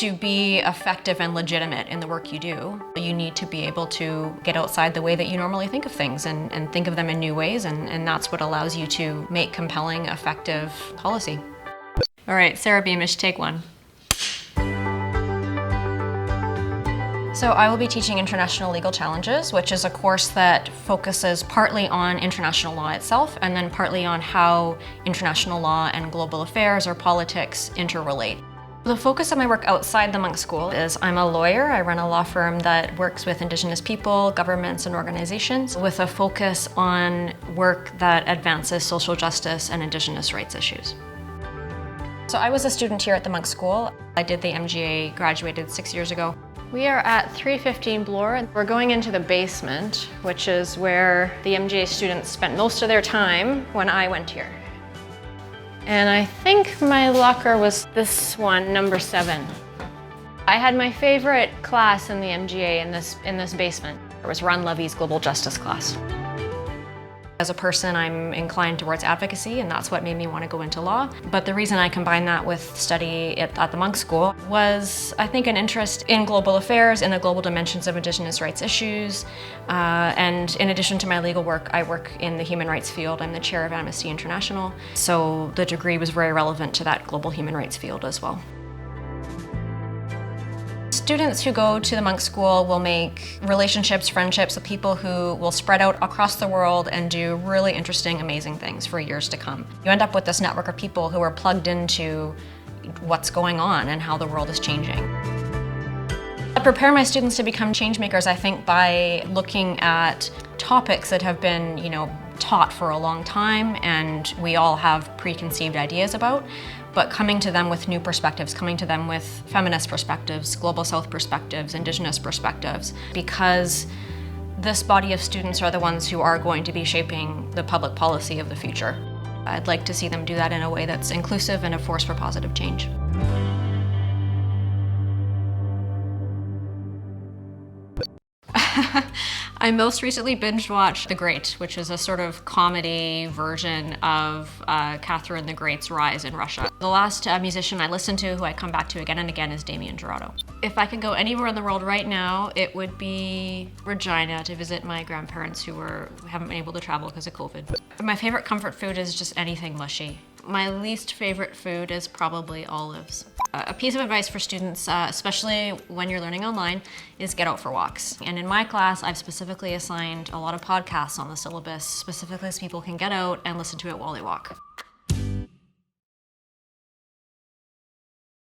To be effective and legitimate in the work you do, you need to be able to get outside the way that you normally think of things and think of them in new ways, and that's what allows you to make compelling, effective policy. All right, Sarah Beamish, take one. So I will be teaching International Legal Challenges, which is a course that focuses partly on international law itself and then partly on how international law and global affairs or politics interrelate. The focus of my work outside the Munk School is I'm a lawyer. I run a law firm that works with Indigenous people, governments, and organizations with a focus on work that advances social justice and Indigenous rights issues. So I was a student here at the Munk School. I did the MGA, graduated 6 years ago. We are at 315 Bloor, and we're going into the basement, which is where the MGA students spent most of their time when I went here. And I think my locker was this one, number 7. I had my favorite class in the MGA in this basement. It was Ron Levy's Global Justice class. As a person, I'm inclined towards advocacy, and that's what made me want to go into law. But the reason I combined that with study at the Munk School was, I think, an interest in global affairs, in the global dimensions of Indigenous rights issues. And in addition to my legal work, I work in the human rights field. I'm the Chair of Amnesty International. So the degree was very relevant to that global human rights field as well. Students who go to the Munk School will make relationships, friendships with people who will spread out across the world and do really interesting, amazing things for years to come. You end up with this network of people who are plugged into what's going on and how the world is changing. I prepare my students to become change makers, I think, by looking at topics that have been, taught for a long time and we all have preconceived ideas about, but coming to them with new perspectives, coming to them with feminist perspectives, global South perspectives, Indigenous perspectives, because this body of students are the ones who are going to be shaping the public policy of the future. I'd like to see them do that in a way that's inclusive and a force for positive change. I most recently binge-watched The Great, which is a sort of comedy version of Catherine the Great's rise in Russia. The last musician I listened to, who I come back to again and again, is Damien Jurado. If I could go anywhere in the world right now, it would be Regina to visit my grandparents who haven't been able to travel because of COVID. My favorite comfort food is just anything mushy. My least favorite food is probably olives. A piece of advice for students, especially when you're learning online, is get out for walks. And in my class, I've specifically assigned a lot of podcasts on the syllabus, specifically so people can get out and listen to it while they walk.